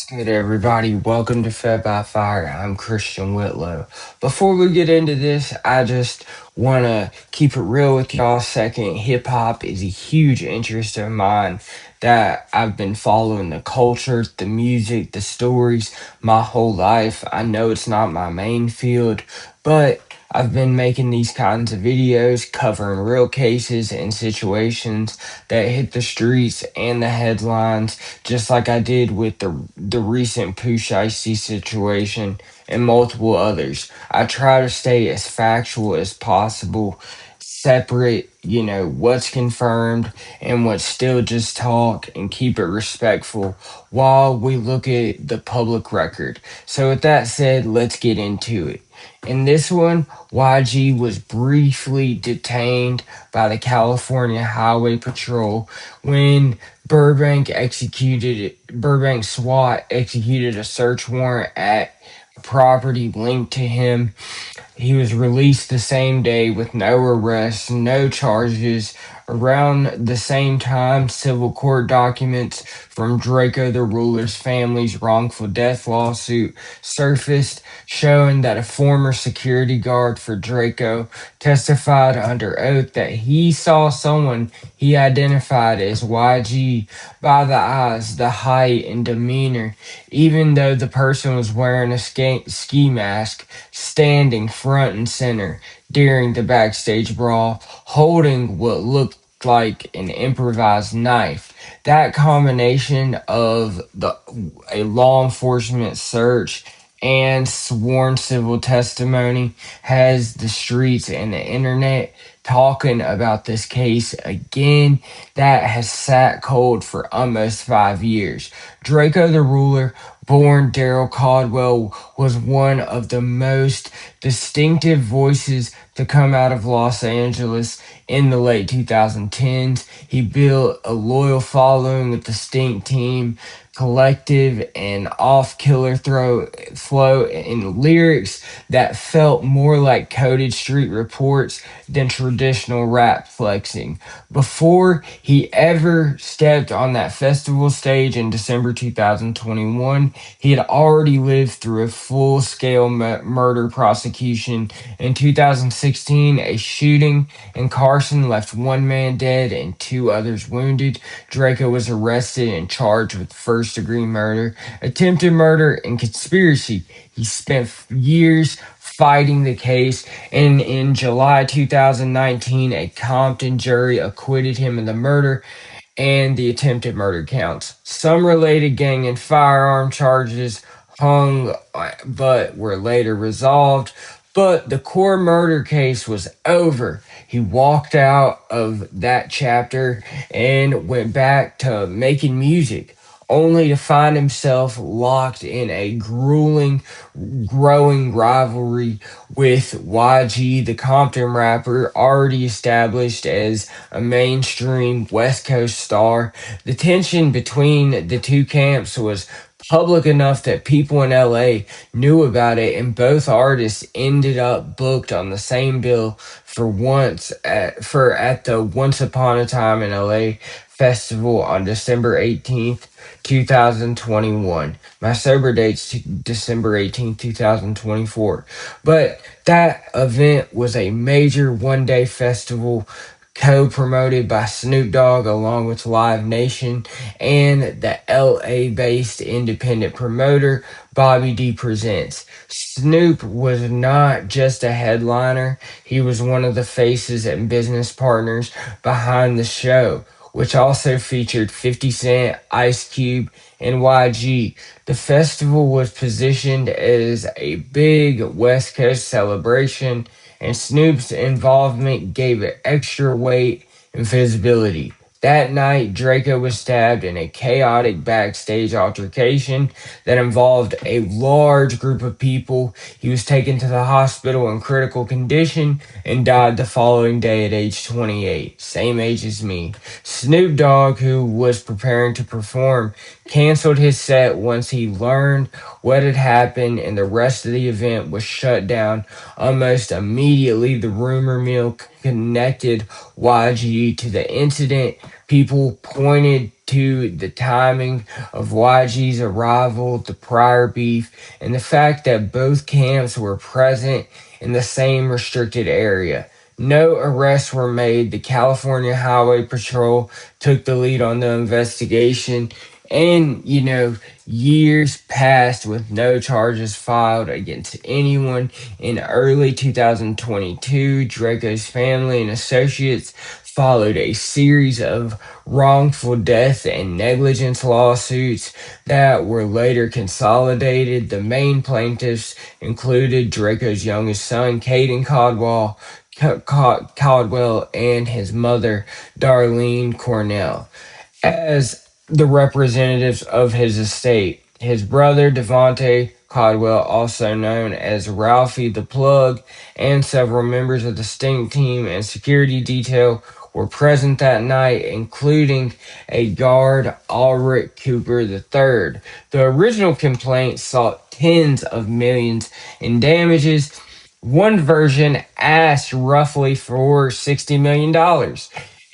What's good, everybody? Welcome to Fed by Fire. I'm Christian Whitlow. Before we get into this, I just want to keep it real with y'all a second. Hip hop is a huge interest of mine that I've been following the culture, the music, the stories my whole life. I know it's not my main field, but I've been making these kinds of videos covering real cases and situations that hit the streets and the headlines, just like I did with the recent Pooh situation and multiple others. I try to stay as factual as possible, separate, what's confirmed and what's still just talk, and keep it respectful while we look at the public record. So, with that said, let's get into it. In this one, YG was briefly detained by the California Highway Patrol when Burbank SWAT executed a search warrant at a property linked to him. He was released the same day with no arrests, no charges. Around the same time, civil court documents from Drakeo the Ruler's family's wrongful death lawsuit surfaced, showing that a former security guard for Drakeo testified under oath that he saw someone he identified as YG by the eyes, the height, and demeanor, even though the person was wearing a ski mask, standing front and center during the backstage brawl, holding what looked like an improvised knife. That combination of a law enforcement search and sworn civil testimony has the streets and the internet talking about this case again that has sat cold for almost 5 years. Drakeo the Ruler, born Daryl Caldwell, was one of the most distinctive voices to come out of Los Angeles in the late 2010s. He built a loyal following with distinct team, collective, and off killer flow and lyrics that felt more like coded street reports than traditional rap flexing. Before he ever stepped on that festival stage in December 2021, he had already lived through a full scale murder prosecution. In 2016, a shooting in Carson left one man dead and two others wounded. Drakeo was arrested and charged with first degree murder, attempted murder, and conspiracy. He spent years fighting the case, and in July 2019, a Compton jury acquitted him of the murder and the attempted murder counts. Some related gang and firearm charges hung but were later resolved. But the core murder case was over. He walked out of that chapter and went back to making music, only to find himself locked in a grueling, growing rivalry with YG, the Compton rapper, already established as a mainstream West Coast star. The tension between the two camps was public enough that people in LA knew about it, and both artists ended up booked on the same bill at the Once Upon a Time in LA festival on December 18th, 2021. My sober date's December 18th, 2024. But that event was a major one-day festival co-promoted by Snoop Dogg along with Live Nation and the LA-based independent promoter Bobby D Presents. Snoop was not just a headliner, he was one of the faces and business partners behind the show, which also featured 50 Cent, Ice Cube, and YG. The festival was positioned as a big West Coast celebration, and Snoop's involvement gave it extra weight and visibility. That night, Drakeo was stabbed in a chaotic backstage altercation that involved a large group of people. He was taken to the hospital in critical condition and died the following day at age 28, same age as me. Snoop Dogg, who was preparing to perform, canceled his set once he learned what had happened, and the rest of the event was shut down almost immediately. The rumor mill connected YG to the incident People pointed to the timing of YG's arrival, the prior beef, and the fact that both camps were present in the same restricted area. No arrests were made. The California Highway Patrol took the lead on the investigation. And, years passed with no charges filed against anyone. In early 2022, Draco's family and associates followed a series of wrongful death and negligence lawsuits that were later consolidated. The main plaintiffs included Draco's youngest son, Caden Caldwell, and his mother, Darlene Cornell, as the representatives of his estate. His brother, Devontae Caldwell, also known as Ralphie the Plug, and several members of the stink team and security detail were present that night, including a guard, Ulrich Cooper III. The original complaint sought tens of millions in damages. One version asked roughly for $60 million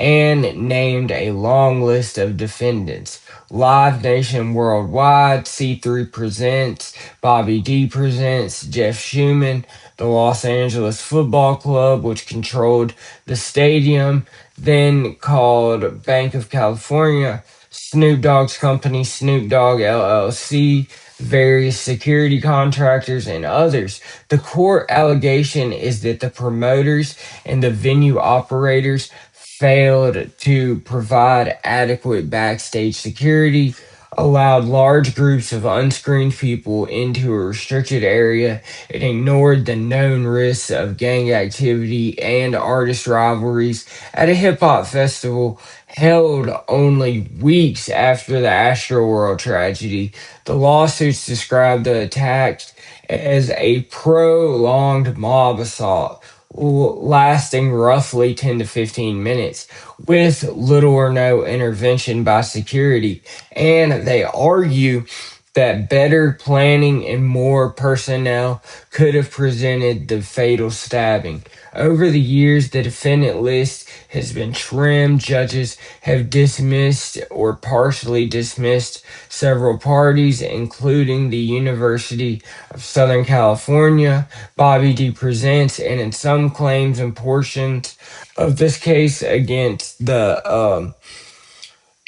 and named a long list of defendants. Live Nation Worldwide, C3 Presents, Bobby D Presents, Jeff Schumann, the Los Angeles Football Club, which controlled the stadium, then called Bank of California, Snoop Dogg's company, Snoop Dogg LLC, various security contractors, and others. The core allegation is that the promoters and the venue operators failed to provide adequate backstage security, allowed large groups of unscreened people into a restricted area, and ignored the known risks of gang activity and artist rivalries at a hip hop festival held only weeks after the Astroworld tragedy. The lawsuits describe the attacks as a prolonged mob assault lasting roughly 10 to 15 minutes with little or no intervention by security. And they argue that better planning and more personnel could have prevented the fatal stabbing. Over the years, the defendant list has been trimmed. Judges have dismissed or partially dismissed several parties, including the University of Southern California, Bobby D Presents, and in some claims and portions of this case against the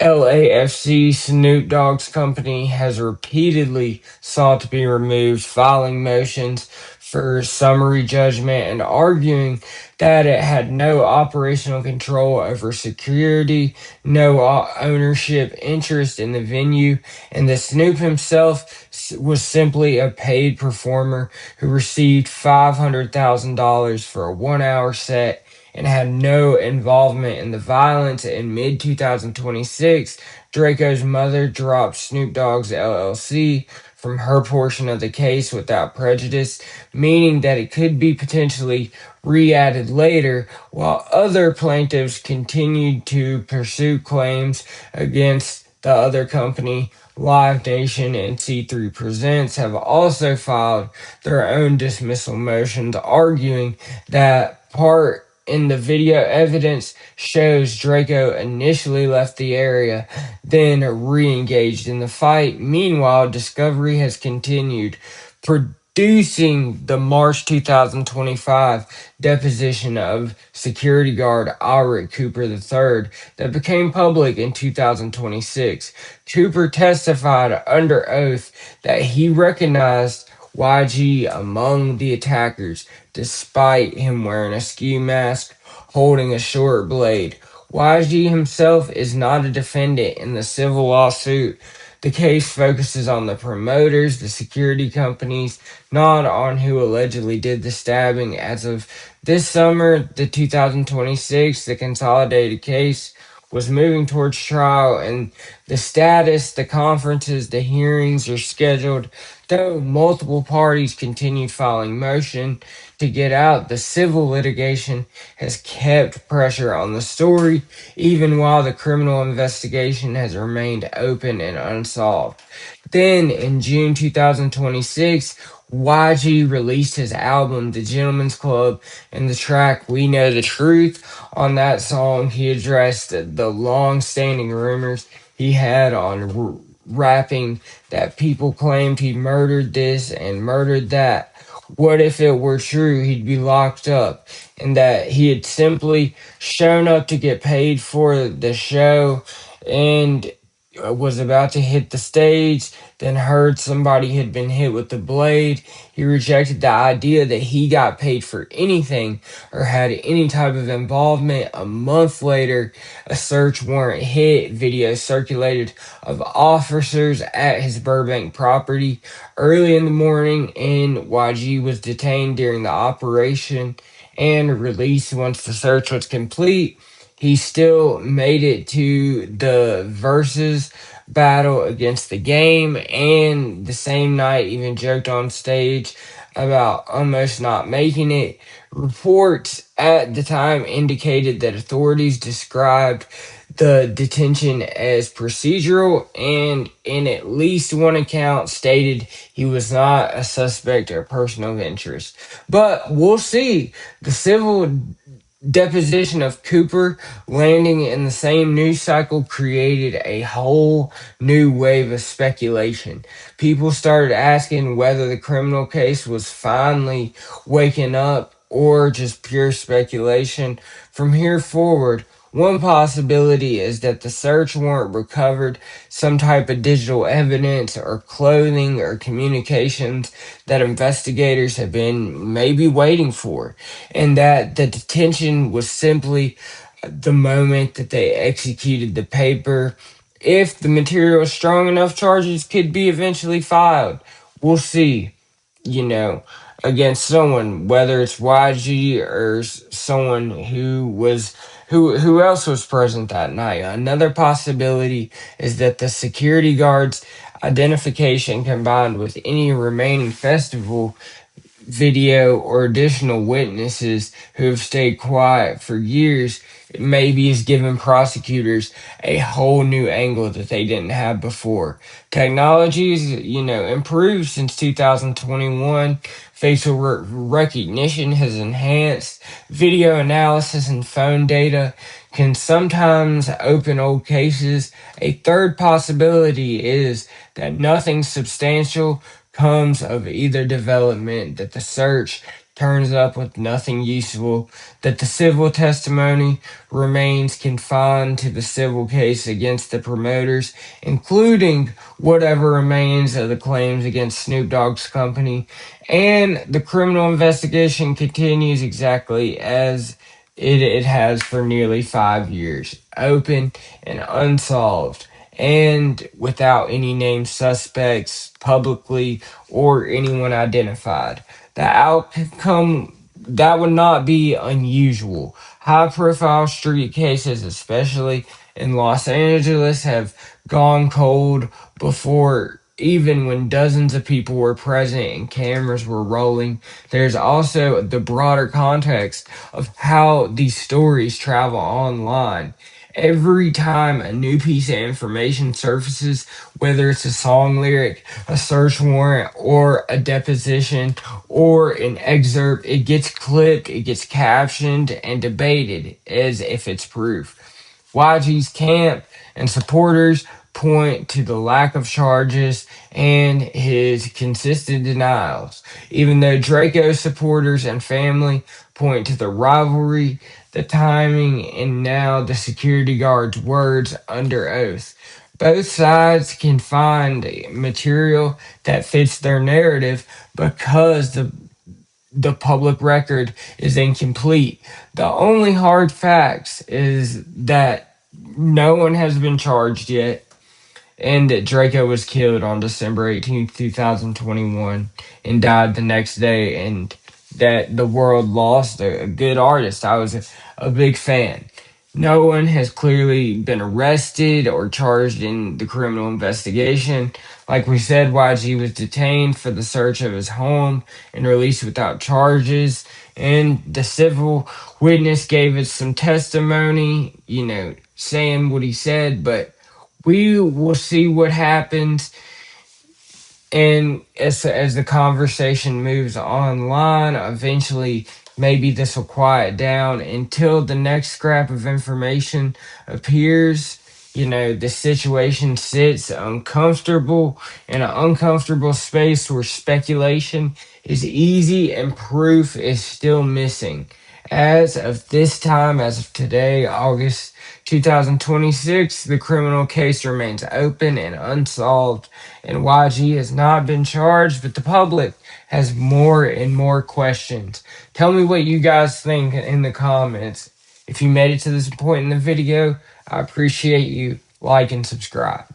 LAFC. Snoop Dogg's company has repeatedly sought to be removed, filing motions for summary judgment and arguing that it had no operational control over security, no ownership interest in the venue, and that Snoop himself was simply a paid performer who received $500,000 for a 1 hour set and had no involvement in the violence. In mid 2026, Draco's mother dropped Snoop Dogg's LLC from her portion of the case without prejudice, meaning that it could be potentially re-added later, while other plaintiffs continued to pursue claims against the other company. Live Nation and C3 Presents have also filed their own dismissal motions, arguing that part in the video evidence shows Draco initially left the area, then re-engaged in the fight. Meanwhile, discovery has continued, producing the March 2025 deposition of security guard Ulrich Cooper III that became public in 2026. Cooper testified under oath that he recognized YG among the attackers, despite him wearing a ski mask, holding a short blade. YG himself is not a defendant in the civil lawsuit. The case focuses on the promoters, the security companies, not on who allegedly did the stabbing. As of this summer, the 2026, the consolidated case was moving towards trial, and the status, the conferences, the hearings are scheduled, though multiple parties continued filing motion. to get out, the civil litigation has kept pressure on the story, even while the criminal investigation has remained open and unsolved. Then, in June 2026, YG released his album, The Gentleman's Club, and the track We Know the Truth. On that song, he addressed the long standing rumors he had on rapping that people claimed he murdered this and murdered that. What if it were true he'd be locked up, and that he had simply shown up to get paid for the show and was about to hit the stage, then heard somebody had been hit with the blade. He rejected the idea that he got paid for anything or had any type of involvement. A month later, a search warrant hit, video circulated of officers at his Burbank property early in the morning, and YG was detained during the operation and released once the search was complete. He still made it to the versus battle against the game, and the same night even joked on stage about almost not making it. Reports at the time indicated that authorities described the detention as procedural, and in at least one account stated he was not a suspect or person of interest. But we'll see. The civil deposition of Cooper landing in the same news cycle created a whole new wave of speculation. People started asking whether the criminal case was finally waking up or just pure speculation. From here forward, one possibility is that the search warrant recovered some type of digital evidence or clothing or communications that investigators have been maybe waiting for, and that the detention was simply the moment that they executed the paper. If the material is strong enough, charges could be eventually filed. We'll see, you know, against someone, whether it's YG or someone who else was present that night. Another possibility is that the security guard's identification combined with any remaining festival video or additional witnesses who have stayed quiet for years maybe has given prosecutors a whole new angle that they didn't have before. Technology's, improved since 2021. Facial recognition has enhanced. Video analysis and phone data can sometimes open old cases. A third possibility is that nothing substantial comes of either development, that the search turns up with nothing useful, that the civil testimony remains confined to the civil case against the promoters, including whatever remains of the claims against Snoop Dogg's company, and the criminal investigation continues exactly as it has for nearly 5 years, open and unsolved, and without any named suspects publicly or anyone identified. The outcome that would not be unusual. High profile street cases, especially in Los Angeles, have gone cold before, even when dozens of people were present and cameras were rolling. There's also the broader context of how these stories travel online. Every time a new piece of information surfaces, whether it's a song lyric, a search warrant, or a deposition, or an excerpt, it gets clipped, it gets captioned, and debated as if it's proof. YG's camp and supporters point to the lack of charges and his consistent denials, even though Draco supporters and family point to the rivalry, the timing, and now the security guard's words under oath. Both sides can find material that fits their narrative because the public record is incomplete. The only hard facts is that no one has been charged yet, and that Draco was killed on December 18th, 2021, and died the next day, and that the world lost a good artist. I was a big fan. No one has clearly been arrested or charged in the criminal investigation. Like we said, YG was detained for the search of his home and released without charges. And the civil witness gave us some testimony, saying what he said, but we will see what happens. And as the conversation moves online, eventually maybe this will quiet down until the next scrap of information appears. The situation sits uncomfortable in an uncomfortable space where speculation is easy and proof is still missing. As of this time, as of today, August 2026, the criminal case remains open and unsolved, and YG has not been charged, but the public has more and more questions. Tell me what you guys think in the comments. If you made it to this point in the video, I appreciate you. Like and subscribe.